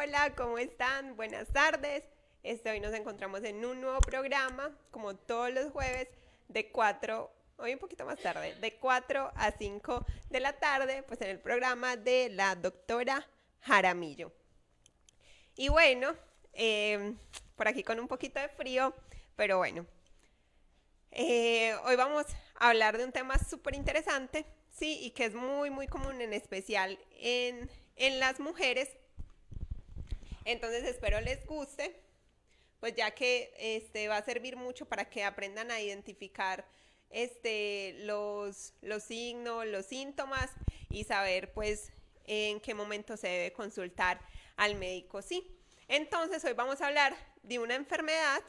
Hola, ¿cómo están? Buenas tardes. Hoy nos encontramos en un nuevo programa, como todos los jueves, de 4, hoy un poquito más tarde, de 4 a 5 de la tarde, pues en el programa de la doctora Jaramillo. Y bueno, por aquí con un poquito de frío, pero bueno, hoy vamos a hablar de un tema súper interesante, sí, y que es muy, muy común, en especial en las mujeres. Entonces espero les guste, pues ya que va a servir mucho para que aprendan a identificar los signos, los síntomas y saber pues en qué momento se debe consultar al médico, ¿sí? Entonces hoy vamos a hablar de una enfermedad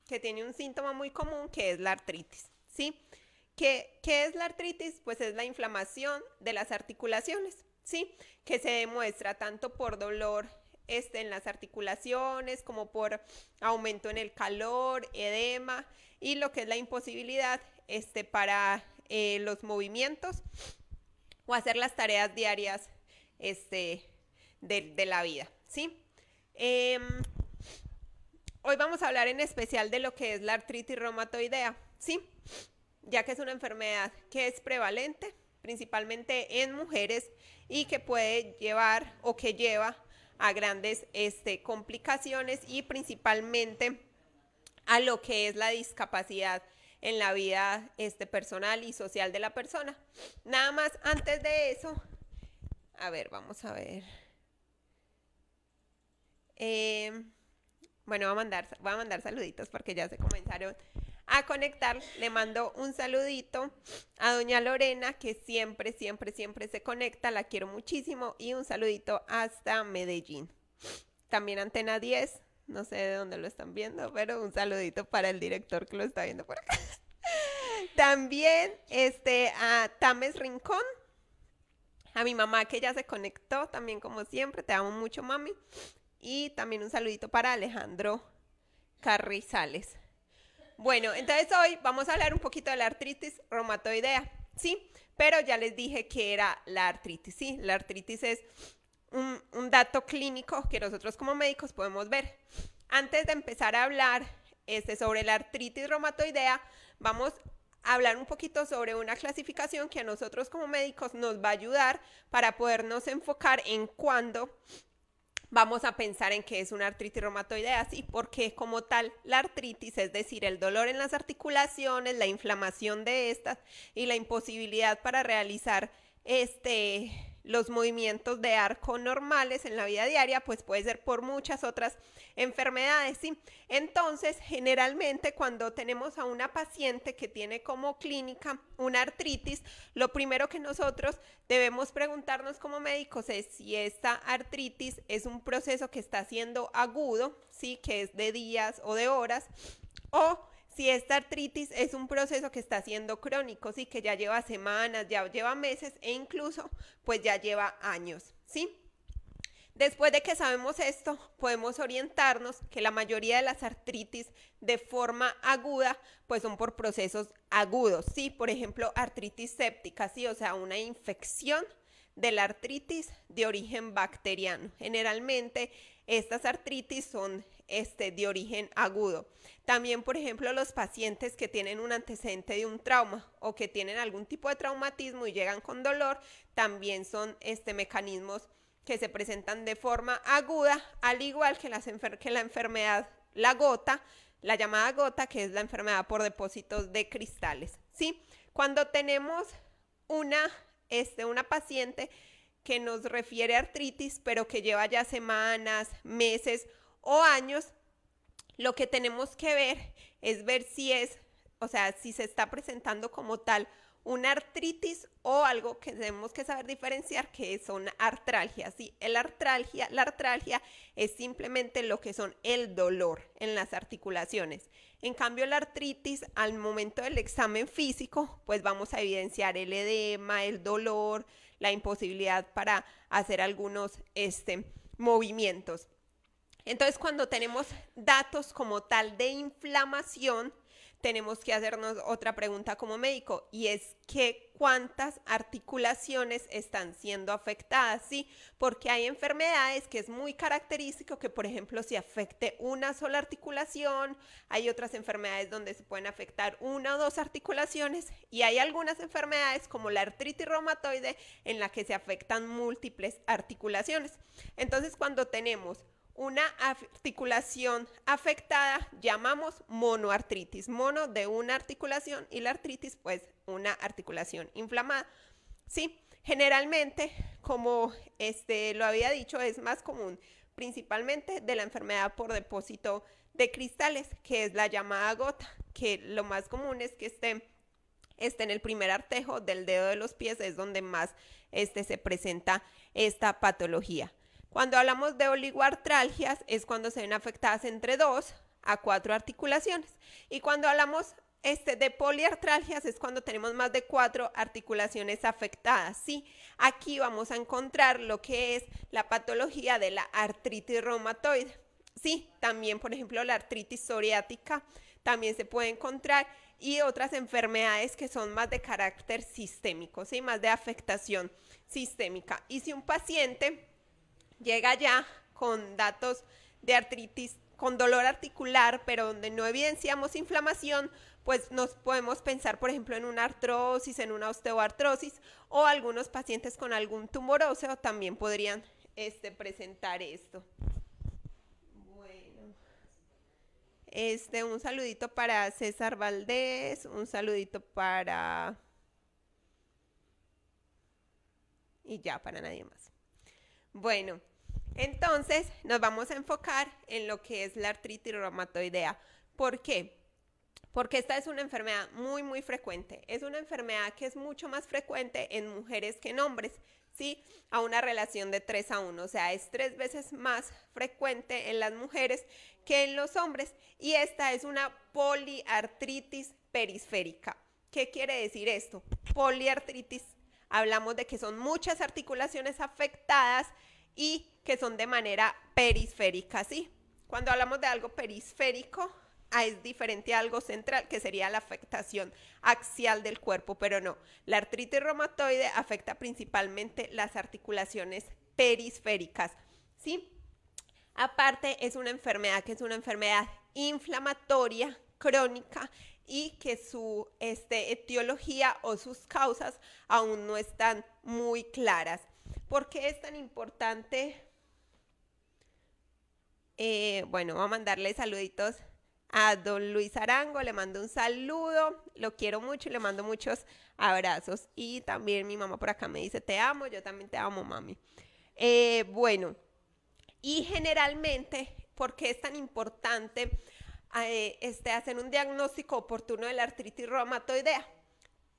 que tiene un síntoma muy común, que es la artritis, ¿sí? ¿Qué es la artritis? Pues es la inflamación de las articulaciones, ¿sí? Que se demuestra tanto por dolor en las articulaciones, como por aumento en el calor, edema y lo que es la imposibilidad para los movimientos o hacer las tareas diarias de la vida, ¿sí? Eh, Hoy vamos a hablar en especial de lo que es la artritis reumatoidea, ¿sí? Ya que es una enfermedad que es prevalente, principalmente en mujeres, y que puede llevar o que lleva a grandes complicaciones y principalmente a lo que es la discapacidad en la vida personal y social de la persona. Nada más antes de eso, a ver, vamos a ver. Bueno, voy a mandar saluditos porque ya se comenzaron a conectar. Le mando un saludito a doña Lorena, que siempre, siempre, siempre se conecta. La quiero muchísimo. Y un saludito hasta Medellín. También Antena 10. No sé de dónde lo están viendo, pero un saludito para el director que lo está viendo por acá. También a Tames Rincón. A mi mamá, que ya se conectó también, como siempre. Te amo mucho, mami. Y también un saludito para Alejandro Carrizales. Bueno, entonces hoy vamos a hablar un poquito de la artritis reumatoidea, ¿sí? Pero ya les dije que era la artritis, ¿sí? La artritis es un dato clínico que nosotros como médicos podemos ver. Antes de empezar a hablar sobre la artritis reumatoidea, vamos a hablar un poquito sobre una clasificación que a nosotros como médicos nos va a ayudar para podernos enfocar en cuándo vamos a pensar en qué es una artritis reumatoidea, sí, porque como tal la artritis, es decir, el dolor en las articulaciones, la inflamación de estas y la imposibilidad para realizar los movimientos de arco normales en la vida diaria, pues puede ser por muchas otras enfermedades, ¿sí? Entonces, generalmente cuando tenemos a una paciente que tiene como clínica una artritis, lo primero que nosotros debemos preguntarnos como médicos es si esta artritis es un proceso que está siendo agudo, ¿sí? Que es de días o de horas, o si esta artritis es un proceso que está siendo crónico, sí, que ya lleva semanas, ya lleva meses e incluso pues ya lleva años, ¿sí? Después de que sabemos esto, podemos orientarnos que la mayoría de las artritis de forma aguda pues son por procesos agudos, ¿sí? Por ejemplo, artritis séptica, ¿sí? O sea, una infección de la artritis de origen bacteriano. Generalmente estas artritis son de origen agudo. También, por ejemplo, los pacientes que tienen un antecedente de un trauma o que tienen algún tipo de traumatismo y llegan con dolor, también son mecanismos que se presentan de forma aguda, al igual que la enfermedad, la gota, la llamada gota, que es la enfermedad por depósitos de cristales, ¿sí? Cuando tenemos una paciente que nos refiere a artritis, pero que lleva ya semanas, meses o años, lo que tenemos que ver es ver si si se está presentando como tal una artritis o algo que tenemos que saber diferenciar, que son artralgias, ¿sí? La artralgia es simplemente lo que son el dolor en las articulaciones. En cambio, la artritis, al momento del examen físico, pues vamos a evidenciar el edema, el dolor, la imposibilidad para hacer algunos movimientos. Entonces, cuando tenemos datos como tal de inflamación, tenemos que hacernos otra pregunta como médico, y es que cuántas articulaciones están siendo afectadas, ¿sí? Porque hay enfermedades que es muy característico que, por ejemplo, si afecte una sola articulación, hay otras enfermedades donde se pueden afectar una o dos articulaciones, y hay algunas enfermedades como la artritis reumatoide en la que se afectan múltiples articulaciones. Entonces, cuando tenemos una articulación afectada, llamamos monoartritis, mono de una articulación y la artritis pues una articulación inflamada. Sí, generalmente, como lo había dicho, es más común principalmente de la enfermedad por depósito de cristales, que es la llamada gota, que lo más común es que esté en el primer artejo del dedo de los pies, es donde más se presenta esta patología. Cuando hablamos de oligoartralgias es cuando se ven afectadas entre 2 a 4 articulaciones. Y cuando hablamos de poliartralgias es cuando tenemos más de 4 articulaciones afectadas. ¿Sí? Aquí vamos a encontrar lo que es la patología de la artritis reumatoide. Sí, también, por ejemplo, la artritis psoriática también se puede encontrar, y otras enfermedades que son más de carácter sistémico, ¿sí? Más de afectación sistémica. Y si un paciente llega ya con datos de artritis, con dolor articular, pero donde no evidenciamos inflamación, pues nos podemos pensar, por ejemplo, en una artrosis, en una osteoartrosis, o algunos pacientes con algún tumor óseo también podrían presentar esto. Bueno, un saludito para César Valdés, un saludito para... y ya, para nadie más. Bueno, entonces nos vamos a enfocar en lo que es la artritis reumatoidea. ¿Por qué? Porque esta es una enfermedad muy, muy frecuente. Es una enfermedad que es mucho más frecuente en mujeres que en hombres, ¿sí? A una relación de 3 a 1. O sea, es 3 veces más frecuente en las mujeres que en los hombres. Y esta es una poliartritis perisférica. ¿Qué quiere decir esto? Poliartritis, hablamos de que son muchas articulaciones afectadas y que son de manera perisférica, ¿sí? Cuando hablamos de algo periférico, es diferente a algo central, que sería la afectación axial del cuerpo, pero no. La artritis reumatoide afecta principalmente las articulaciones perisféricas, ¿sí? Aparte, es una enfermedad que es una enfermedad inflamatoria crónica y que su etiología o sus causas aún no están muy claras. ¿Por qué es tan importante? Bueno, voy a mandarle saluditos a don Luis Arango, le mando un saludo, lo quiero mucho y le mando muchos abrazos. Y también mi mamá por acá me dice, te amo, yo también te amo, mami. Bueno, y generalmente, ¿por qué es tan importante hacer un diagnóstico oportuno de la artritis reumatoidea?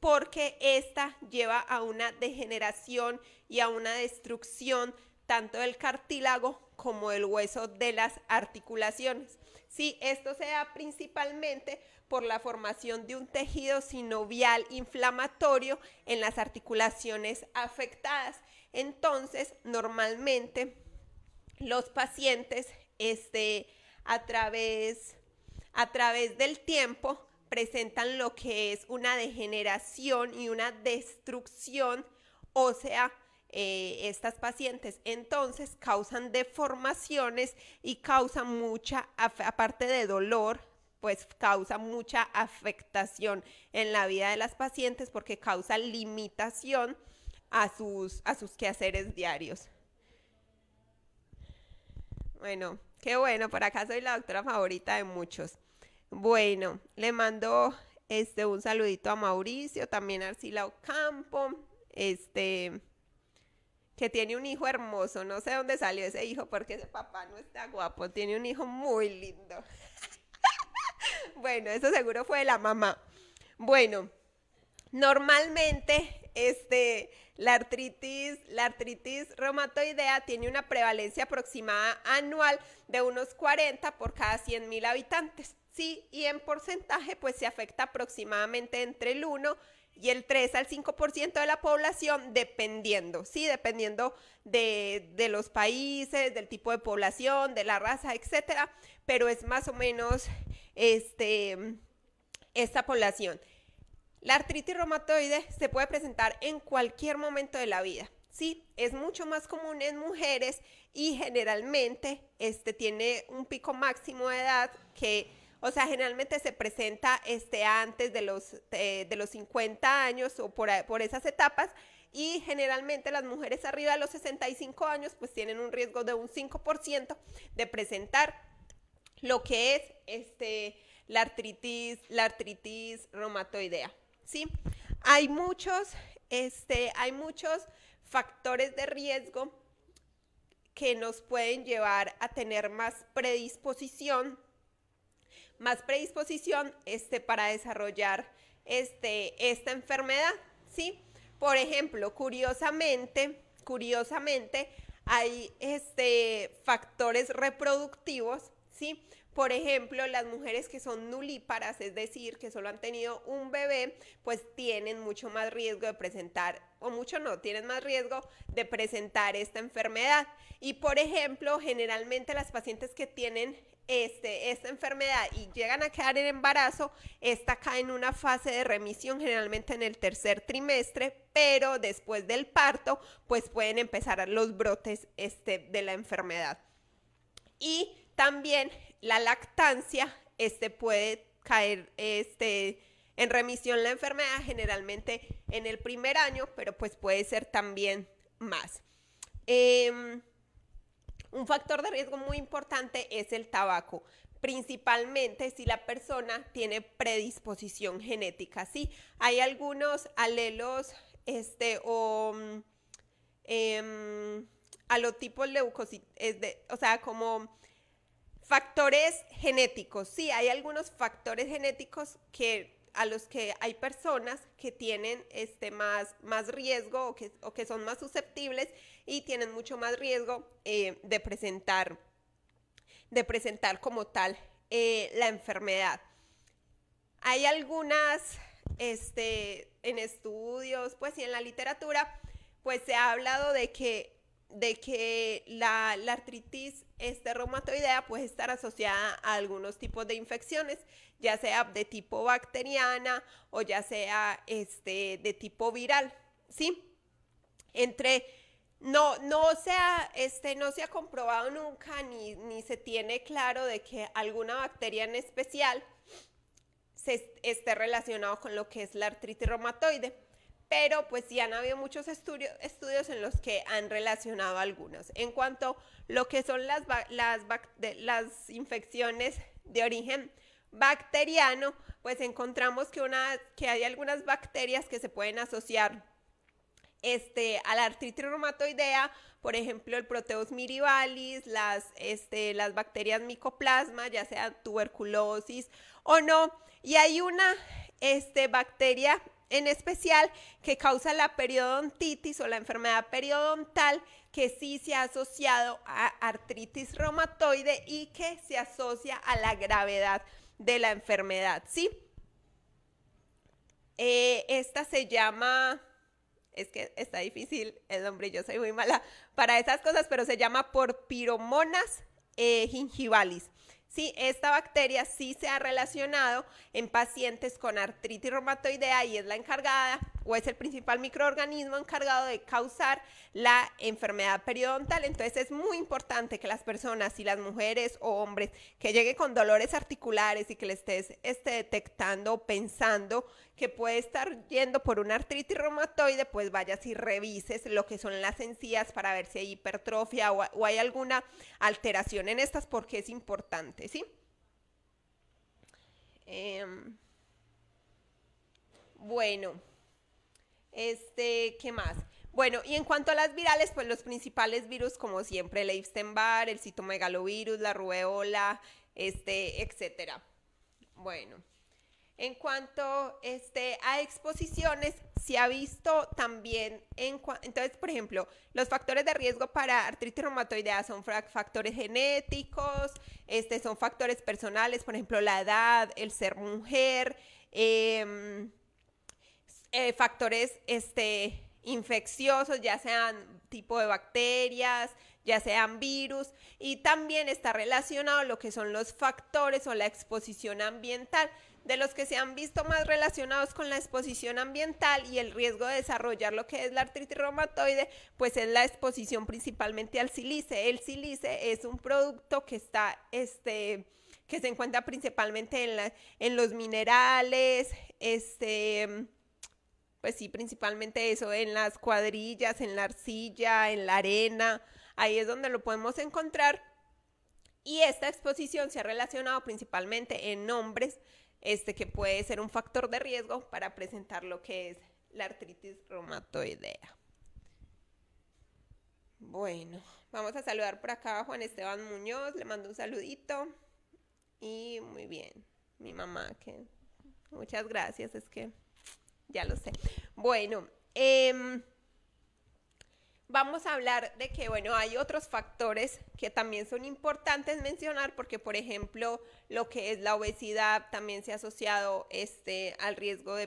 Porque esta lleva a una degeneración y a una destrucción tanto del cartílago como del hueso de las articulaciones. Sí, esto se da principalmente por la formación de un tejido sinovial inflamatorio en las articulaciones afectadas. Entonces, normalmente los pacientes a través del tiempo presentan lo que es una degeneración y una destrucción ósea. Estas pacientes entonces causan deformaciones y causan mucha, aparte de dolor, pues causa mucha afectación en la vida de las pacientes porque causa limitación a sus quehaceres diarios. Bueno, qué bueno, por acá soy la doctora favorita de muchos. Bueno, le mando un saludito a Mauricio, también a Arcila Ocampo, que tiene un hijo hermoso, no sé dónde salió ese hijo porque ese papá no está guapo, tiene un hijo muy lindo. Bueno, eso seguro fue de la mamá. Bueno, normalmente la artritis reumatoidea tiene una prevalencia aproximada anual de unos 40 por cada 100.000 habitantes, ¿sí? Y en porcentaje pues se afecta aproximadamente entre el 1 y el 3 al 5% de la población, dependiendo, ¿sí? Dependiendo de los países, del tipo de población, de la raza, etcétera, pero es más o menos esta población. La artritis reumatoide se puede presentar en cualquier momento de la vida, ¿sí? Es mucho más común en mujeres y generalmente tiene un pico máximo de edad que, o sea, generalmente se presenta antes de los 50 años o por esas etapas, y generalmente las mujeres arriba de los 65 años pues tienen un riesgo de un 5% de presentar lo que es la artritis reumatoidea, ¿sí? Hay muchos factores de riesgo que nos pueden llevar a tener más predisposición para desarrollar esta enfermedad, ¿sí? Por ejemplo, curiosamente hay factores reproductivos, ¿sí? Por ejemplo, las mujeres que son nulíparas, es decir, que solo han tenido un bebé, pues tienen mucho más riesgo de presentar, o mucho no, tienen más riesgo de presentar esta enfermedad. Y por ejemplo, generalmente las pacientes que tienen esta enfermedad y llegan a quedar en embarazo, esta cae en una fase de remisión generalmente en el tercer trimestre, pero después del parto, pues pueden empezar los brotes de la enfermedad. Y también la lactancia puede caer en remisión la enfermedad generalmente en el primer año, pero pues puede ser también más. Un factor de riesgo muy importante es el tabaco, principalmente si la persona tiene predisposición genética, ¿sí? Hay algunos alelos alotipos leucocitos, o sea, como factores genéticos, sí, hay algunos factores genéticos a los que hay personas que tienen más riesgo o que son más susceptibles y tienen mucho más riesgo de presentar como tal la enfermedad. Hay algunas, en estudios, pues y en la literatura, pues se ha hablado de que la artritis reumatoidea puede estar asociada a algunos tipos de infecciones, ya sea de tipo bacteriana o ya sea de tipo viral, ¿sí? No se ha comprobado nunca ni se tiene claro de que alguna bacteria en especial esté relacionado con lo que es la artritis reumatoide, pero pues sí han habido muchos estudios en los que han relacionado algunos. En cuanto a lo que son las infecciones de origen bacteriano, pues encontramos que hay algunas bacterias que se pueden asociar a la artritis reumatoidea, por ejemplo el Proteus mirabilis, las bacterias micoplasma, ya sea tuberculosis o no, y hay una bacteria en especial que causa la periodontitis o la enfermedad periodontal, que sí se ha asociado a artritis reumatoide y que se asocia a la gravedad de la enfermedad, ¿sí? Esta se llama, es que está difícil el nombre, yo soy muy mala para esas cosas, pero se llama Porphyromonas gingivalis. Sí, esta bacteria sí se ha relacionado en pacientes con artritis reumatoidea y es la encargada o es el principal microorganismo encargado de causar la enfermedad periodontal. Entonces es muy importante que las personas, si las mujeres o hombres que lleguen con dolores articulares y que le estés detectando o pensando que puede estar yendo por una artritis reumatoide, pues vayas y revises lo que son las encías para ver si hay hipertrofia o hay alguna alteración en estas, porque es importante, ¿sí? Bueno, ¿qué más? Bueno, y en cuanto a las virales, pues los principales virus, como siempre, el Epstein-Barr, el citomegalovirus, la rubeola, etcétera. Bueno. En cuanto a exposiciones, se ha visto también, entonces, por ejemplo, los factores de riesgo para artritis reumatoidea son factores genéticos, son factores personales, por ejemplo, la edad, el ser mujer, factores infecciosos, ya sean tipo de bacterias, ya sean virus, y también está relacionado lo que son los factores o la exposición ambiental. De los que se han visto más relacionados con la exposición ambiental y el riesgo de desarrollar lo que es la artritis reumatoide, pues es la exposición principalmente al sílice. El sílice es un producto que está, que se encuentra principalmente en los minerales, pues sí, principalmente eso, en las cuadrillas, en la arcilla, en la arena, ahí es donde lo podemos encontrar. Y esta exposición se ha relacionado principalmente en hombres, que puede ser un factor de riesgo para presentar lo que es la artritis reumatoidea. Bueno, vamos a saludar por acá a Juan Esteban Muñoz, le mando un saludito. Y muy bien, mi mamá, que muchas gracias, es que ya lo sé. Bueno, vamos a hablar de que, bueno, hay otros factores que también son importantes mencionar porque, por ejemplo, lo que es la obesidad también se ha asociado al riesgo de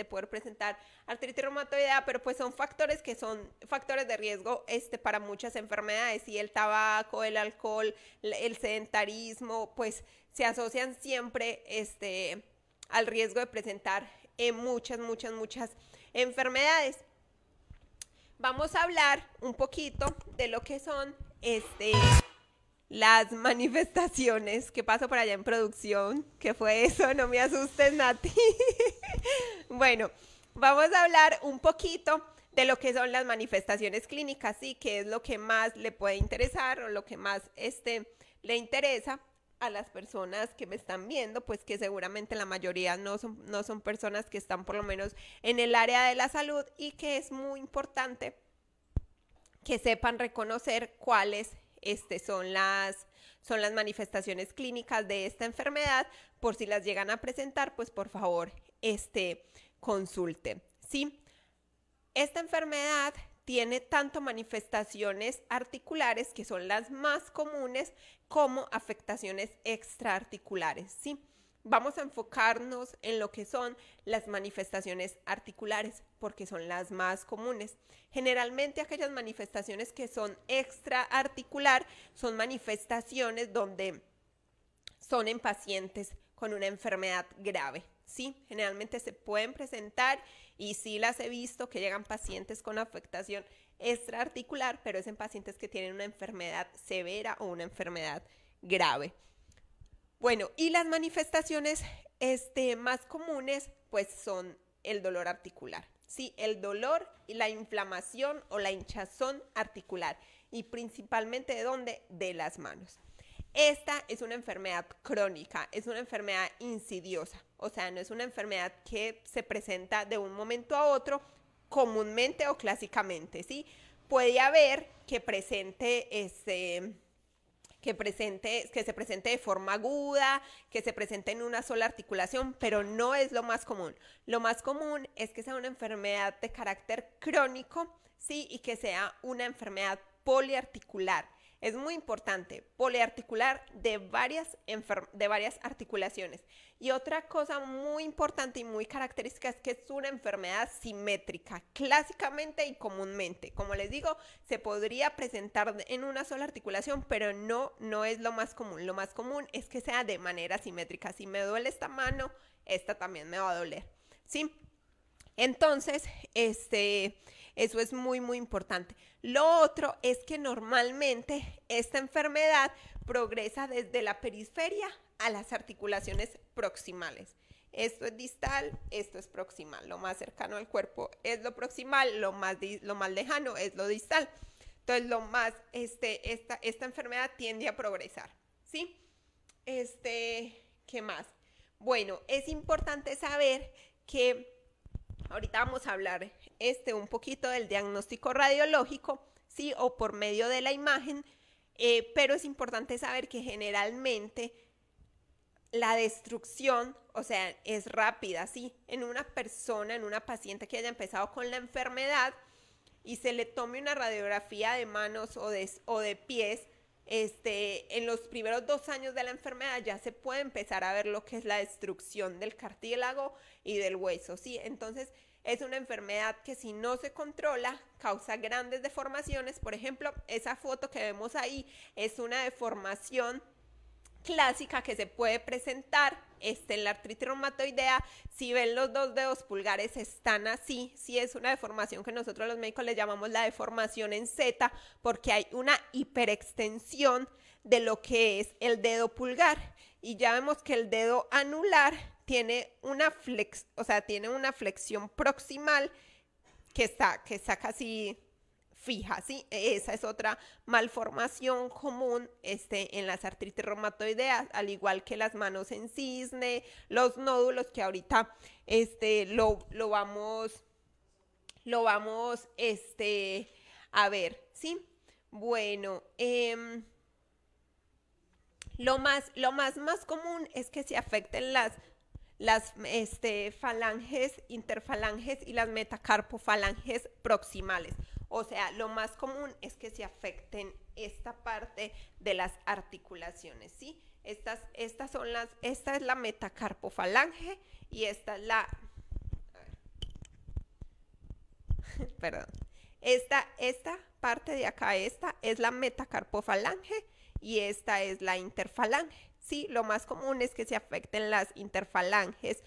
poder presentar artritis reumatoidea, pero pues son factores que son factores de riesgo para muchas enfermedades, y el tabaco, el alcohol, el sedentarismo, pues se asocian siempre al riesgo de presentar muchas enfermedades. Vamos a hablar un poquito de lo que son las manifestaciones. ¿Qué pasó por allá en producción? ¿Qué fue eso? No me asustes, Nati. Bueno, vamos a hablar un poquito de lo que son las manifestaciones clínicas, ¿sí? Que es lo que más le puede interesar o lo que más le interesa a las personas que me están viendo, pues que seguramente la mayoría no son personas que están por lo menos en el área de la salud, y que es muy importante que sepan reconocer cuáles son las manifestaciones clínicas de esta enfermedad. Por si las llegan a presentar, pues por favor consulte, ¿sí? Esta enfermedad tiene tanto manifestaciones articulares, que son las más comunes, como afectaciones extraarticulares, ¿sí? Vamos a enfocarnos en lo que son las manifestaciones articulares, porque son las más comunes. Generalmente aquellas manifestaciones que son extraarticular son manifestaciones donde son en pacientes con una enfermedad grave, ¿sí? Generalmente se pueden presentar, y sí las he visto, que llegan pacientes con afectación extraarticular, pero es en pacientes que tienen una enfermedad severa o una enfermedad grave. Bueno, y las manifestaciones más comunes pues son el dolor articular, ¿sí? El dolor y la inflamación o la hinchazón articular, y principalmente ¿de dónde? De las manos. Esta es una enfermedad crónica, es una enfermedad insidiosa, o sea, no es una enfermedad que se presenta de un momento a otro comúnmente o clásicamente, ¿sí? Puede haber que se presente de forma aguda, que se presente en una sola articulación, pero no es lo más común. Lo más común es que sea una enfermedad de carácter crónico, ¿sí? Y que sea una enfermedad poliarticular. Es muy importante, poliarticular de varias articulaciones. Y otra cosa muy importante y muy característica es que es una enfermedad simétrica, clásicamente y comúnmente. Como les digo, se podría presentar en una sola articulación, pero no es lo más común. Lo más común es que sea de manera simétrica. Si me duele esta mano, esta también me va a doler, ¿sí? Entonces, eso es muy importante. Lo otro es que normalmente esta enfermedad progresa desde la periferia a las articulaciones proximales. Esto es distal, esto es proximal. Lo más cercano al cuerpo es lo proximal, lo más lejano es lo distal. Entonces, esta enfermedad tiende a progresar, ¿sí? ¿Qué más? Bueno, es importante saber que ahorita vamos a hablar un poquito del diagnóstico radiológico, ¿sí? O por medio de la imagen, pero es importante saber que generalmente la destrucción, o sea, es rápida, ¿sí? En una persona, en una paciente que haya empezado con la enfermedad y se le tome una radiografía de manos o de pies, en los primeros 2 años de la enfermedad ya se puede empezar a ver lo que es la destrucción del cartílago y del hueso, ¿sí? Entonces, es una enfermedad que si no se controla causa grandes deformaciones. Por ejemplo, esa foto que vemos ahí es una deformación clásica que se puede presentar en la artritis reumatoidea. Si ven los dos dedos pulgares están así, sí es una deformación que nosotros los médicos le llamamos la deformación en Z, porque hay una hiperextensión de lo que es el dedo pulgar, y ya vemos que el dedo anular tiene una tiene una flexión proximal que está casi fija, ¿sí? Esa es otra malformación común en las artritis reumatoideas, al igual que las manos en cisne, los nódulos, que ahorita lo vamos a ver, ¿sí? Bueno, lo más común es que se afecten las falanges, interfalanges y las metacarpofalanges proximales. O sea, lo más común es que se afecten esta parte de las articulaciones, ¿sí? Esta es la metacarpofalange y esta es la, perdón, esta parte de acá, esta es la metacarpofalange y esta es la interfalange. Sí, lo más común es que se afecten las interfalanges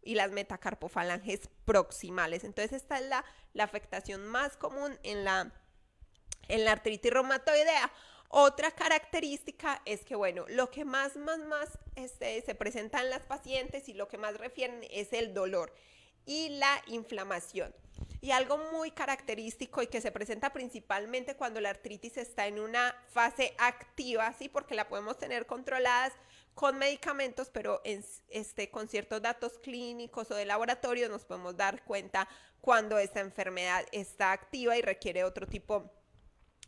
y las metacarpofalanges proximales. Entonces esta es la afectación más común en la artritis reumatoidea. Otra característica es que, bueno, lo que más se presenta en las pacientes y lo que más refieren es el dolor y la inflamación. Y algo muy característico y que se presenta principalmente cuando la artritis está en una fase activa, ¿sí? Porque la podemos tener controladas con medicamentos, pero con ciertos datos clínicos o de laboratorio nos podemos dar cuenta cuando esta enfermedad está activa y requiere otro tipo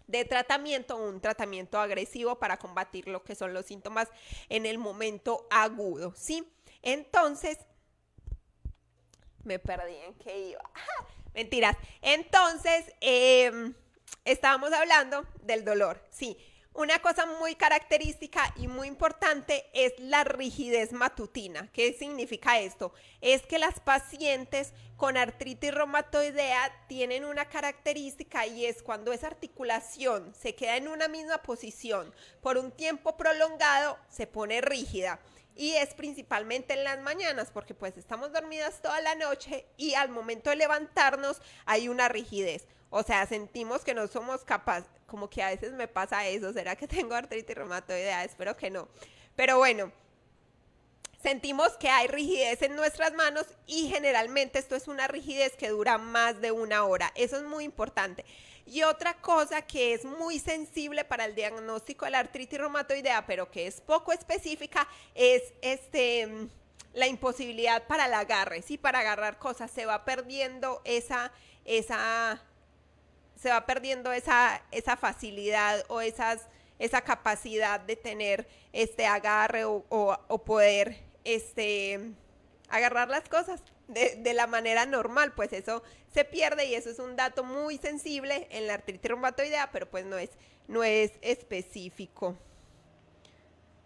de tratamiento, un tratamiento agresivo para combatir lo que son los síntomas en el momento agudo, ¿sí? Entonces, me perdí en qué iba. Mentiras. Entonces, estábamos hablando del dolor, sí. Una cosa muy característica y muy importante es la rigidez matutina. ¿Qué significa esto? Es que las pacientes con artritis reumatoidea tienen una característica, y es cuando esa articulación se queda en una misma posición por un tiempo prolongado, se pone rígida. Y es principalmente en las mañanas, porque pues estamos dormidas toda la noche y al momento de levantarnos hay una rigidez. O sea, sentimos que no somos capaces, como que a veces me pasa eso. ¿Será que tengo artritis reumatoidea? Espero que no. Pero bueno, sentimos que hay rigidez en nuestras manos y generalmente esto es una rigidez que dura más de 1 hora. Eso es muy importante. Y otra cosa que es muy sensible para el diagnóstico de la artritis reumatoidea, pero que es poco específica, es la imposibilidad para el agarre, ¿sí? Para agarrar cosas. Se va perdiendo esa facilidad o esa capacidad de tener agarre o poder agarrar las cosas de la manera normal. Pues eso se pierde y eso es un dato muy sensible en la artritis reumatoidea, pero pues no es específico.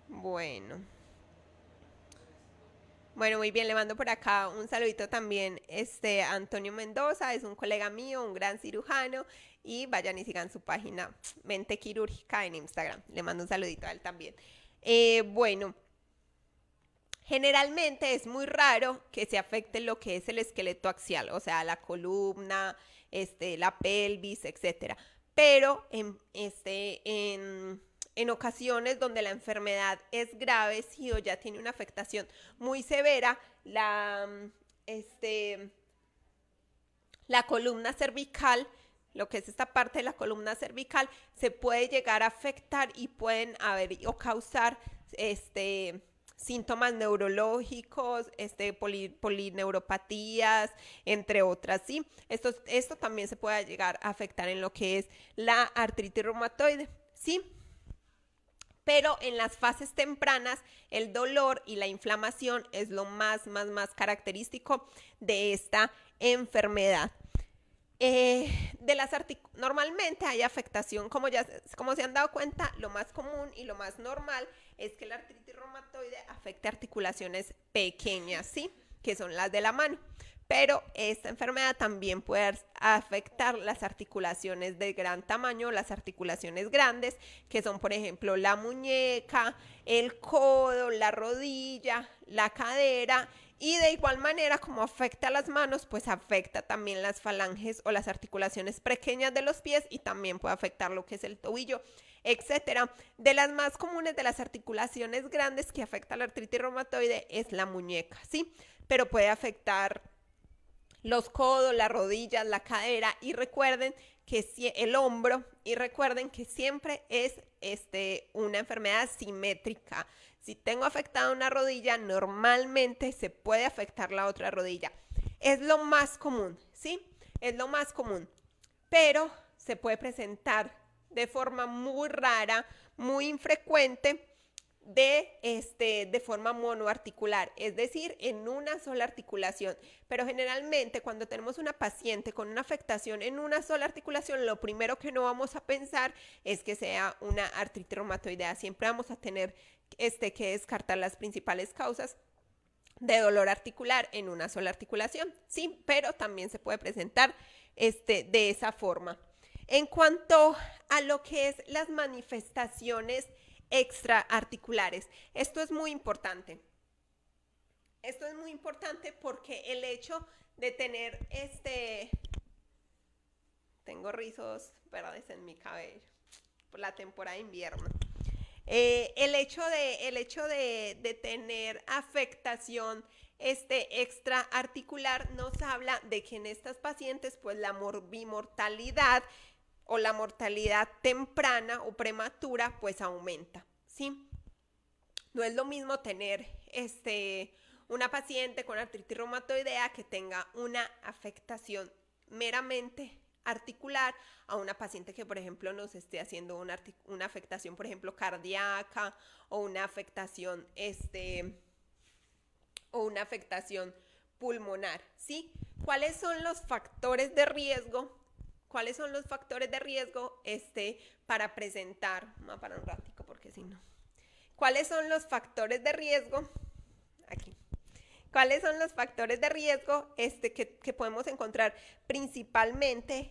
Bueno, muy bien, le mando por acá un saludito también a Antonio Mendoza, es un colega mío, un gran cirujano, y vayan y sigan su página Mente Quirúrgica en Instagram. Le mando un saludito a él también. Bueno, generalmente es muy raro que se afecte lo que es el esqueleto axial, o sea, la columna, la pelvis, etcétera. Pero en ocasiones donde la enfermedad es grave, sí, o ya tiene una afectación muy severa, la columna cervical, lo que es esta parte de la columna cervical, se puede llegar a afectar y pueden haber o causar síntomas neurológicos, polineuropatías, entre otras, ¿sí? Esto también se puede llegar a afectar en lo que es la artritis reumatoide, ¿sí? Pero en las fases tempranas, el dolor y la inflamación es lo más característico de esta enfermedad. Normalmente hay afectación, como se han dado cuenta, lo más común y lo más normal es que la artritis reumatoide afecte articulaciones pequeñas, ¿sí? Que son las de la mano. pero esta enfermedad también puede afectar las articulaciones de gran tamaño, las articulaciones grandes, que son, por ejemplo, la muñeca, el codo, la rodilla, la cadera, y de igual manera como afecta a las manos, pues afecta también las falanges o las articulaciones pequeñas de los pies y también puede afectar lo que es el tobillo, etcétera. De las más comunes de las articulaciones grandes que afecta la artritis reumatoide es la muñeca, ¿sí? Pero puede afectar los codos, las rodillas, la cadera, y recuerden que el hombro, y recuerden que siempre es una enfermedad simétrica. Si tengo afectada una rodilla, normalmente se puede afectar la otra rodilla. Es lo más común, ¿sí? Es lo más común, pero se puede presentar de forma muy rara, muy infrecuente, de forma monoarticular, es decir, en una sola articulación. Pero generalmente cuando tenemos una paciente con una afectación en una sola articulación, lo primero que no vamos a pensar es que sea una artritis reumatoidea. Siempre vamos a tener que descartar las principales causas de dolor articular en una sola articulación, sí, pero también se puede presentar de esa forma. En cuanto a lo que es las manifestaciones extraarticulares, esto es muy importante. Esto es muy importante porque el hecho de tener tengo rizos verdes en mi cabello por la temporada de invierno. El hecho de tener afectación extraarticular nos habla de que en estas pacientes pues la morbimortalidad o la mortalidad temprana o prematura pues aumenta, ¿sí? No es lo mismo tener una paciente con artritis reumatoidea que tenga una afectación meramente articular a una paciente que, por ejemplo, nos esté haciendo una afectación, por ejemplo, cardíaca o una afectación pulmonar, ¿sí? ¿Cuáles son los factores de riesgo? ¿Cuáles son los factores de riesgo para presentar? Vamos a parar un ratico porque si no. ¿Cuáles son los factores de riesgo? Aquí. ¿Cuáles son los factores de riesgo que podemos encontrar principalmente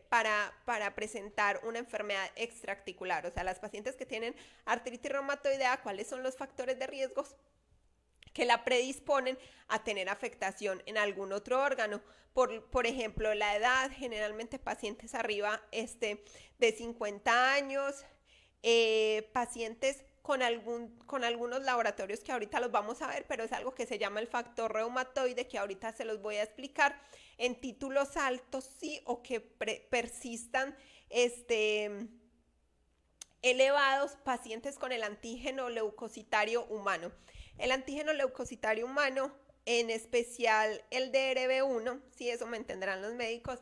para presentar una enfermedad extraarticular? O sea, las pacientes que tienen artritis reumatoidea, ¿cuáles son los factores de riesgo que la predisponen a tener afectación en algún otro órgano? Por ejemplo, la edad, generalmente pacientes arriba de 50 años, pacientes con algunos laboratorios que ahorita los vamos a ver, pero es algo que se llama el factor reumatoide, que ahorita se los voy a explicar, en títulos altos, sí, o que persistan elevados, pacientes con el antígeno leucocitario humano. El antígeno leucocitario humano, en especial el DRB1, sí, eso me entenderán los médicos,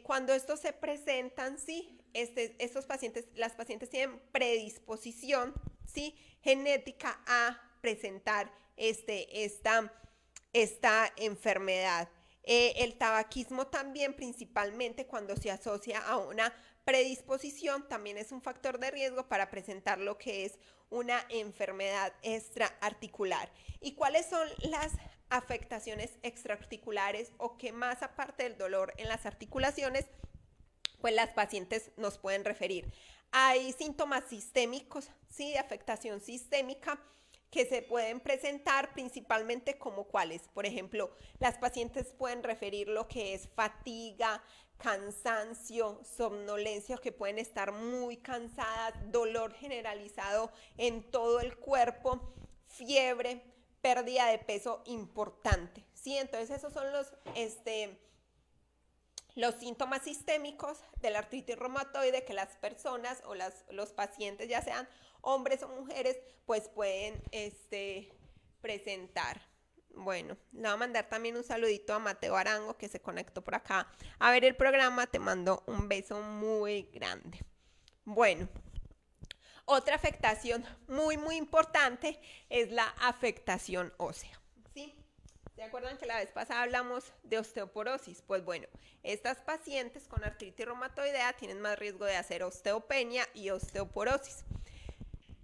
cuando estos se presentan, sí, estos pacientes, las pacientes tienen predisposición, sí, genética a presentar esta enfermedad. El tabaquismo también, principalmente cuando se asocia a una predisposición, también es un factor de riesgo para presentar lo que es una enfermedad extraarticular. ¿Y cuáles son las afectaciones extraarticulares o qué más aparte del dolor en las articulaciones pues las pacientes nos pueden referir? Hay síntomas sistémicos, sí, de afectación sistémica que se pueden presentar principalmente como cuáles. Por ejemplo, las pacientes pueden referir lo que es fatiga, cansancio, somnolencia, que pueden estar muy cansadas, dolor generalizado en todo el cuerpo, fiebre, pérdida de peso importante, ¿sí? Entonces esos son los síntomas sistémicos de la artritis reumatoide que las personas o los pacientes, ya sean hombres o mujeres, pues pueden presentar. Bueno, le voy a mandar también un saludito a Mateo Arango, que se conectó por acá a ver el programa. Te mando un beso muy grande. Bueno, otra afectación muy, muy importante es la afectación ósea, ¿sí? ¿Se acuerdan que la vez pasada hablamos de osteoporosis? Pues bueno, estas pacientes con artritis reumatoidea tienen más riesgo de hacer osteopenia y osteoporosis.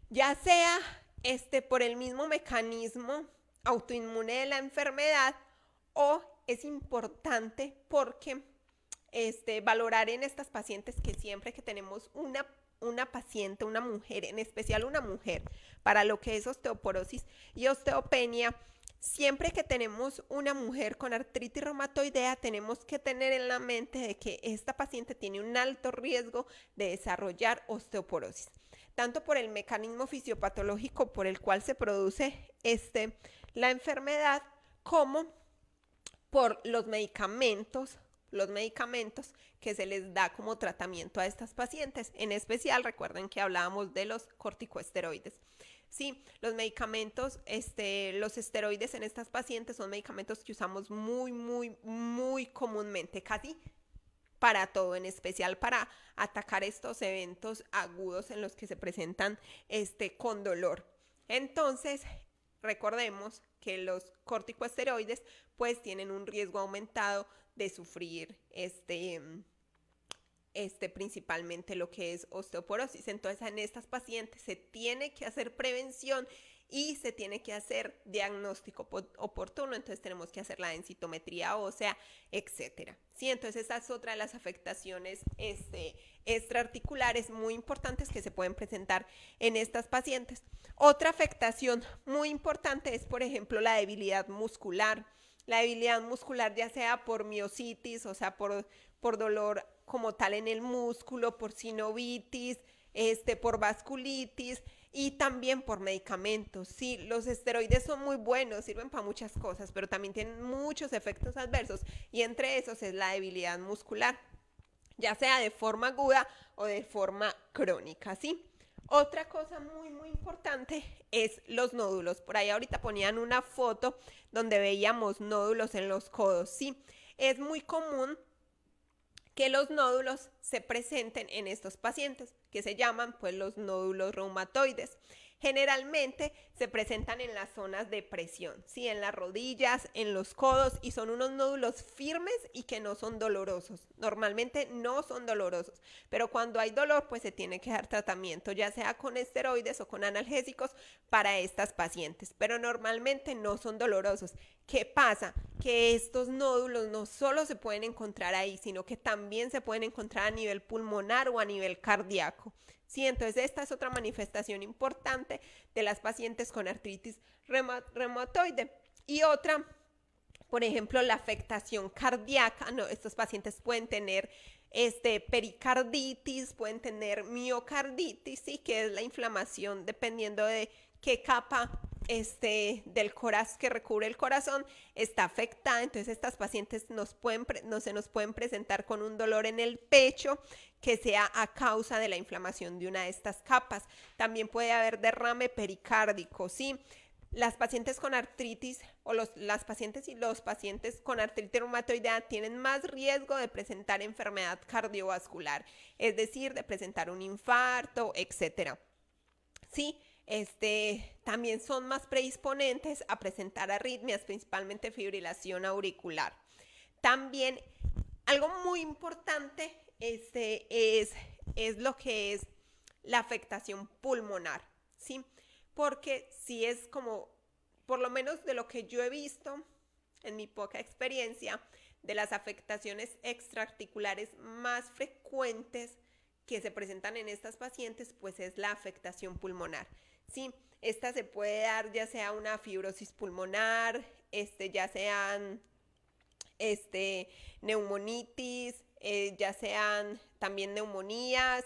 Ya sea por el mismo mecanismo autoinmune de la enfermedad, o es importante porque valorar en estas pacientes que siempre que tenemos una paciente, una mujer, en especial una mujer, para lo que es osteoporosis y osteopenia, siempre que tenemos una mujer con artritis reumatoidea, tenemos que tener en la mente de que esta paciente tiene un alto riesgo de desarrollar osteoporosis, tanto por el mecanismo fisiopatológico por el cual se produce la enfermedad, como por los medicamentos que se les da como tratamiento a estas pacientes. En especial, recuerden que hablábamos de los corticosteroides. Sí, los medicamentos, los esteroides en estas pacientes son medicamentos que usamos muy comúnmente, casi para todo, en especial para atacar estos eventos agudos en los que se presentan con dolor. Entonces, recordemos que los corticosteroides pues tienen un riesgo aumentado de sufrir principalmente lo que es osteoporosis. Entonces, en estas pacientes se tiene que hacer prevención y se tiene que hacer diagnóstico oportuno. Entonces, tenemos que hacer la densitometría ósea, etcétera. Sí, entonces esa es otra de las afectaciones extraarticulares muy importantes que se pueden presentar en estas pacientes. Otra afectación muy importante es, por ejemplo, la debilidad muscular. La debilidad muscular, ya sea por miositis, o sea, por dolor como tal en el músculo, por sinovitis, por vasculitis y también por medicamentos. Sí, los esteroides son muy buenos, sirven para muchas cosas, pero también tienen muchos efectos adversos y entre esos es la debilidad muscular, ya sea de forma aguda o de forma crónica, ¿sí? Otra cosa muy importante es los nódulos. Por ahí ahorita ponían una foto donde veíamos nódulos en los codos, ¿sí? Es muy común que los nódulos se presenten en estos pacientes, que se llaman pues los nódulos reumatoides. Generalmente se presentan en las zonas de presión, ¿sí? En las rodillas, en los codos, y son unos nódulos firmes y que no son dolorosos. Normalmente no son dolorosos, pero cuando hay dolor pues se tiene que dar tratamiento, ya sea con esteroides o con analgésicos para estas pacientes, pero normalmente no son dolorosos. ¿Qué pasa? Que estos nódulos no solo se pueden encontrar ahí, sino que también se pueden encontrar a nivel pulmonar o a nivel cardíaco. Sí, entonces esta es otra manifestación importante de las pacientes con artritis reumatoide. Y otra, por ejemplo, la afectación cardíaca, ¿no? Estos pacientes pueden tener pericarditis, pueden tener miocarditis, ¿sí? Que es la inflamación dependiendo de qué capa del corazón que recubre el corazón está afectada. Entonces estas pacientes se nos pueden presentar con un dolor en el pecho que sea a causa de la inflamación de una de estas capas. También puede haber derrame pericárdico, ¿sí? Las pacientes con artritis o las pacientes y los pacientes con artritis reumatoidea tienen más riesgo de presentar enfermedad cardiovascular, es decir, de presentar un infarto, etcétera. Sí, también son más predisponentes a presentar arritmias, principalmente fibrilación auricular. También algo muy importante es lo que es la afectación pulmonar, ¿sí? Porque si es como, por lo menos de lo que yo he visto en mi poca experiencia, de las afectaciones extraarticulares más frecuentes que se presentan en estas pacientes, pues es la afectación pulmonar, ¿sí? Esta se puede dar ya sea una fibrosis pulmonar, ya sean neumonitis, ya sean también neumonías,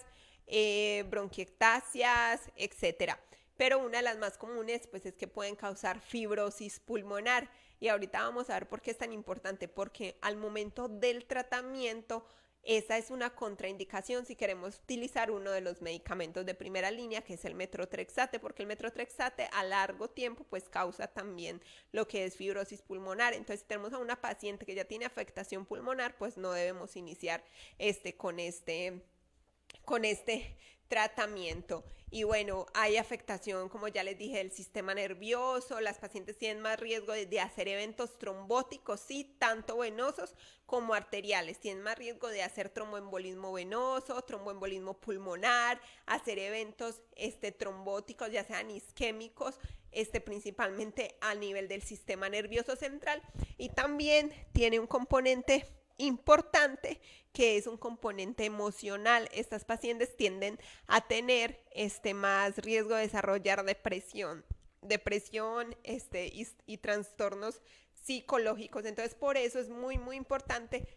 bronquiectasias, etcétera. Pero una de las más comunes pues es que pueden causar fibrosis pulmonar. Y ahorita vamos a ver por qué es tan importante, porque al momento del tratamiento esa es una contraindicación si queremos utilizar uno de los medicamentos de primera línea, que es el metotrexate, porque el metotrexate a largo tiempo pues causa también lo que es fibrosis pulmonar. Entonces, si tenemos a una paciente que ya tiene afectación pulmonar, pues no debemos iniciar con este tratamiento. Y bueno, hay afectación, como ya les dije, del sistema nervioso. Las pacientes tienen más riesgo de hacer eventos trombóticos, sí, tanto venosos como arteriales. Tienen más riesgo de hacer tromboembolismo venoso, tromboembolismo pulmonar, hacer eventos trombóticos, ya sean isquémicos, principalmente a nivel del sistema nervioso central, y también tiene un componente importante que es un componente emocional. Estas pacientes tienden a tener más riesgo de desarrollar depresión y trastornos psicológicos. Entonces, por eso es muy, muy importante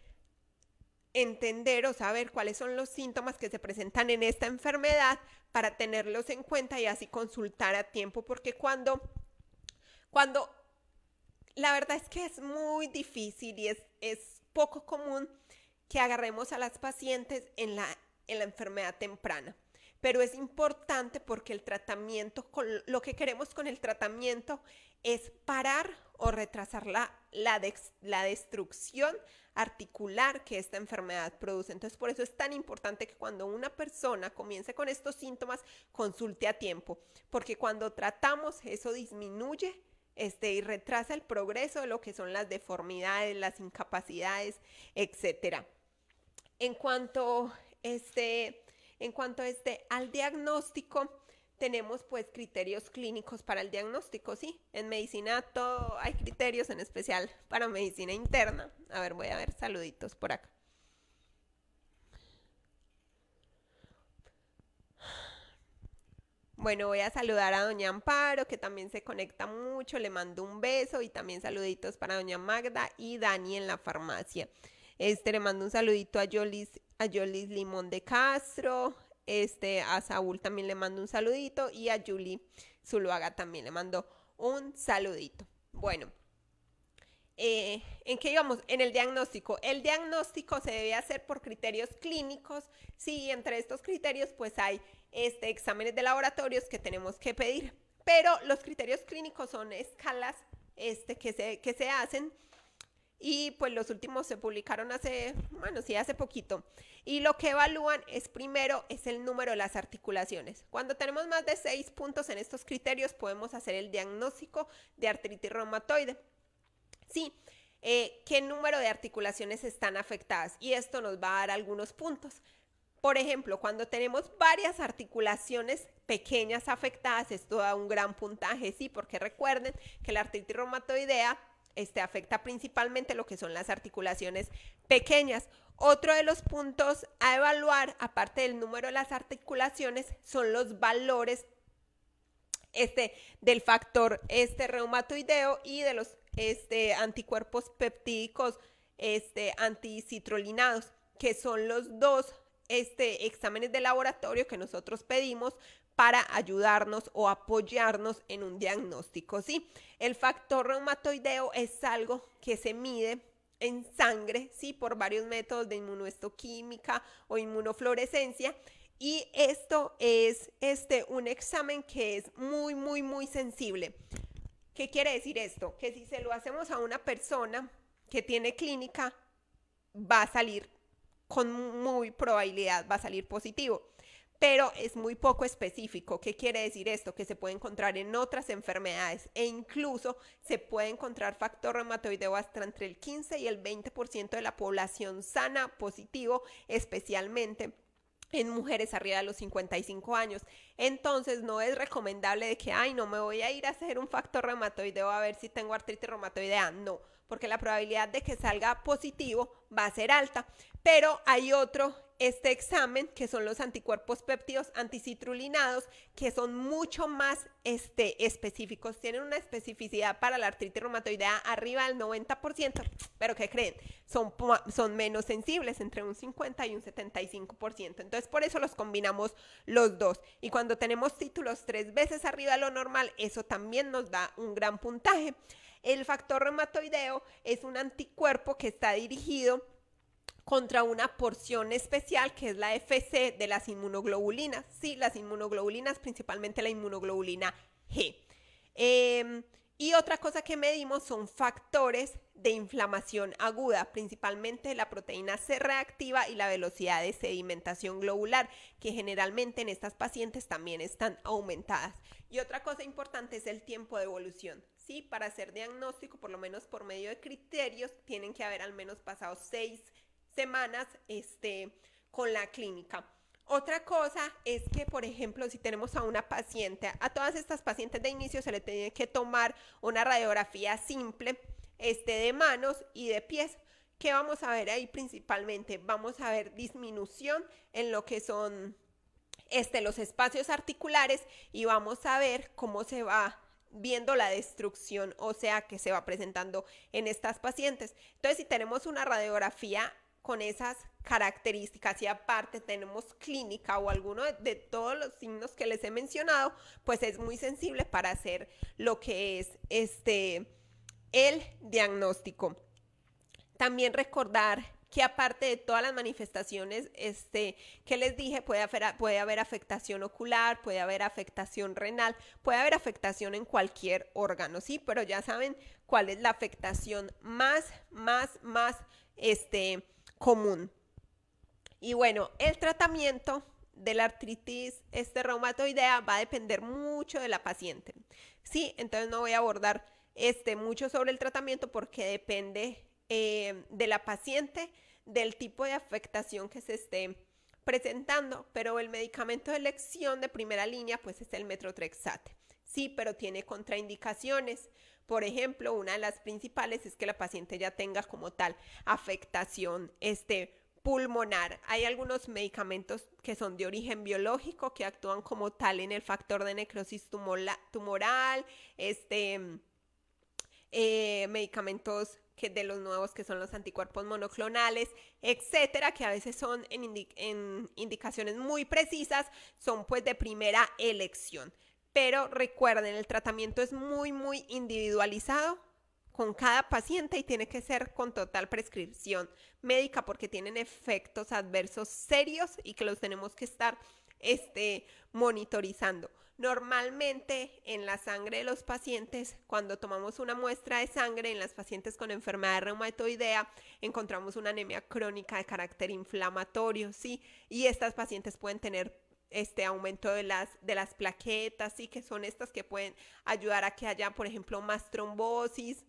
entender o saber cuáles son los síntomas que se presentan en esta enfermedad para tenerlos en cuenta y así consultar a tiempo, porque cuando la verdad es que es muy difícil y es poco común que agarremos a las pacientes en la enfermedad temprana. Pero es importante porque el tratamiento, lo que queremos con el tratamiento es parar o retrasar la destrucción articular que esta enfermedad produce. Entonces, por eso es tan importante que cuando una persona comience con estos síntomas, consulte a tiempo, porque cuando tratamos, eso disminuye y retrasa el progreso de lo que son las deformidades, las incapacidades, etcétera. En cuanto al diagnóstico, tenemos pues criterios clínicos para el diagnóstico, ¿sí? En medicina todo hay criterios, en especial para medicina interna. A ver, voy a ver saluditos por acá. Bueno, voy a saludar a doña Amparo, que también se conecta mucho, le mando un beso, y también saluditos para doña Magda y Dani en la farmacia. Le mando un saludito a Yolis Limón de Castro, a Saúl también le mando un saludito, y a Julie Zuluaga también le mando un saludito. Bueno, ¿en qué íbamos? En el diagnóstico. El diagnóstico se debe hacer por criterios clínicos. Sí, entre estos criterios pues hay exámenes de laboratorios que tenemos que pedir, pero los criterios clínicos son escalas que se hacen, y pues los últimos se publicaron hace poquito, y lo que evalúan primero es el número de las articulaciones. Cuando tenemos más de 6 puntos en estos criterios, podemos hacer el diagnóstico de artritis reumatoide. Sí, ¿qué número de articulaciones están afectadas? Y esto nos va a dar algunos puntos. Por ejemplo, cuando tenemos varias articulaciones pequeñas afectadas, esto da un gran puntaje, sí, porque recuerden que la artritis reumatoidea afecta principalmente lo que son las articulaciones pequeñas. Otro de los puntos a evaluar, aparte del número de las articulaciones, son los valores del factor reumatoideo y de los anticuerpos peptídicos anticitrulinados, que son los dos exámenes de laboratorio que nosotros pedimos para ayudarnos o apoyarnos en un diagnóstico, ¿sí? El factor reumatoideo es algo que se mide en sangre, ¿sí? Por varios métodos de inmunohistoquímica o inmunofluorescencia, y esto es un examen que es muy, muy, muy sensible. ¿Qué quiere decir esto? Que si se lo hacemos a una persona que tiene clínica, va a salir con muy probabilidad, va a salir positivo, pero es muy poco específico. ¿Qué quiere decir esto? Que se puede encontrar en otras enfermedades, e incluso se puede encontrar factor reumatoideo hasta entre el 15 y el 20% de la población sana positivo, especialmente en mujeres arriba de los 55 años. Entonces no es recomendable de que, no me voy a ir a hacer un factor reumatoideo a ver si tengo artritis reumatoidea. No, porque la probabilidad de que salga positivo va a ser alta. Pero hay otro examen, que son los anticuerpos péptidos anticitrulinados, que son mucho más específicos, tienen una especificidad para la artritis reumatoidea arriba del 90%, pero ¿qué creen? Son menos sensibles, entre un 50 y un 75%. Entonces, por eso los combinamos los dos. Y cuando tenemos títulos 3 veces arriba de lo normal, eso también nos da un gran puntaje. El factor reumatoideo es un anticuerpo que está dirigido contra una porción especial, que es la FC de las inmunoglobulinas. Sí, las inmunoglobulinas, principalmente la inmunoglobulina G. Y otra cosa que medimos son factores de inflamación aguda, principalmente la proteína C reactiva y la velocidad de sedimentación globular, que generalmente en estas pacientes también están aumentadas. Y otra cosa importante es el tiempo de evolución. Sí, para hacer diagnóstico, por lo menos por medio de criterios, tienen que haber al menos pasado 6 semanas con la clínica. Otra cosa es que, por ejemplo, si tenemos a una paciente, a todas estas pacientes de inicio se le tiene que tomar una radiografía simple, de manos y de pies. ¿Qué vamos a ver ahí principalmente? Vamos a ver disminución en lo que son los espacios articulares y vamos a ver cómo se va viendo la destrucción, o sea, que se va presentando en estas pacientes. Entonces, si tenemos una radiografía con esas características y aparte tenemos clínica o alguno de todos los signos que les he mencionado, pues es muy sensible para hacer lo que es el diagnóstico. También recordar que aparte de todas las manifestaciones que les dije, puede haber afectación ocular, puede haber afectación renal, puede haber afectación en cualquier órgano, ¿sí? Pero ya saben cuál es la afectación más común. Y bueno, el tratamiento de la artritis reumatoidea va a depender mucho de la paciente, ¿sí? Entonces no voy a abordar mucho sobre el tratamiento porque depende de la paciente, del tipo de afectación que se esté presentando, pero el medicamento de elección de primera línea pues es el metotrexate, sí, pero tiene contraindicaciones. Por ejemplo, una de las principales es que la paciente ya tenga como tal afectación pulmonar. Hay algunos medicamentos que son de origen biológico que actúan como tal en el factor de necrosis tumoral, medicamentos que de los nuevos que son los anticuerpos monoclonales, etcétera, que a veces son en indicaciones muy precisas, son pues de primera elección. Pero recuerden, el tratamiento es muy individualizado con cada paciente y tiene que ser con total prescripción médica porque tienen efectos adversos serios y que los tenemos que estar monitorizando. Normalmente en la sangre de los pacientes, cuando tomamos una muestra de sangre en las pacientes con enfermedad reumatoidea, encontramos una anemia crónica de carácter inflamatorio, ¿sí? Y estas pacientes pueden tener aumento de las plaquetas, ¿sí? Que son estas que pueden ayudar a que haya, por ejemplo, más trombosis.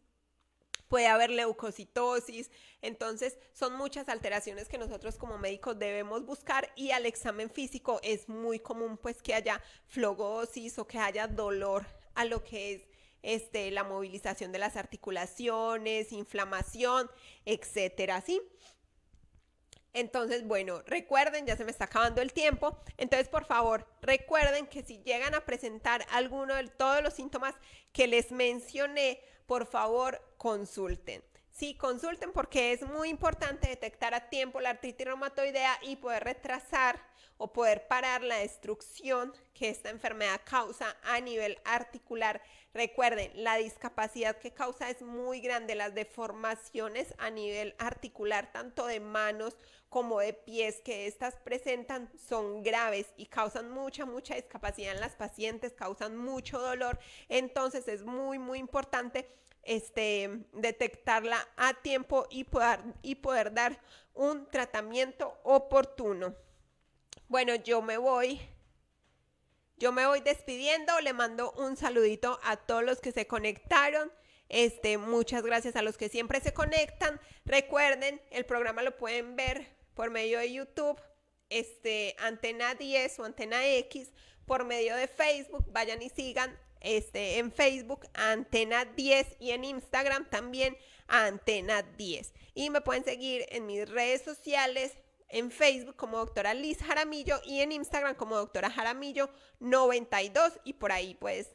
Puede haber leucocitosis, entonces son muchas alteraciones que nosotros como médicos debemos buscar y al examen físico es muy común pues que haya flogosis o que haya dolor a lo que es la movilización de las articulaciones, inflamación, etcétera, ¿sí? Entonces, bueno, recuerden, ya se me está acabando el tiempo, entonces por favor recuerden que si llegan a presentar alguno de todos los síntomas que les mencioné, por favor consulten. Sí, consulten porque es muy importante detectar a tiempo la artritis reumatoidea y poder retrasar o poder parar la destrucción que esta enfermedad causa a nivel articular. Recuerden, la discapacidad que causa es muy grande, las deformaciones a nivel articular, tanto de manos como de pies que estas presentan son graves y causan mucha discapacidad en las pacientes, causan mucho dolor, entonces es muy importante detectarla a tiempo y poder dar un tratamiento oportuno. Bueno, yo me voy despidiendo, le mando un saludito a todos los que se conectaron. Muchas gracias a los que siempre se conectan. Recuerden, el programa lo pueden ver por medio de YouTube, Antena 10 o Antena X, por medio de Facebook. Vayan y sigan en Facebook a Antena 10 y en Instagram también a Antena 10. Y me pueden seguir en mis redes sociales, en Facebook como doctora Liz Jaramillo y en Instagram como doctora Jaramillo 92 y por ahí pues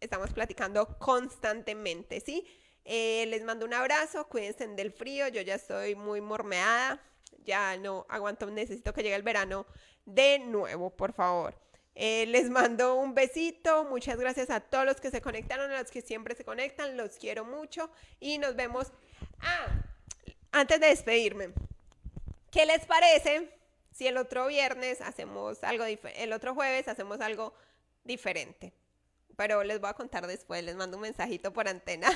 estamos platicando constantemente, ¿sí? Les mando un abrazo, cuídense del frío, yo ya estoy muy mormeada, ya no aguanto, necesito que llegue el verano de nuevo, por favor. Les mando un besito, muchas gracias a todos los que se conectaron, a los que siempre se conectan, los quiero mucho y nos vemos. Antes de despedirme, ¿qué les parece si el otro viernes hacemos algo diferente, el otro jueves hacemos algo diferente? Pero les voy a contar después, les mando un mensajito por antena,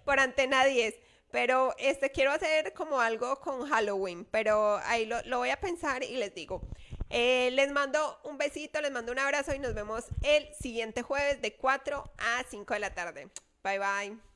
por Antena 10. Pero quiero hacer como algo con Halloween, pero ahí lo voy a pensar y les digo. Les mando un besito, les mando un abrazo y nos vemos el siguiente jueves de 4 a 5 de la tarde. Bye, bye.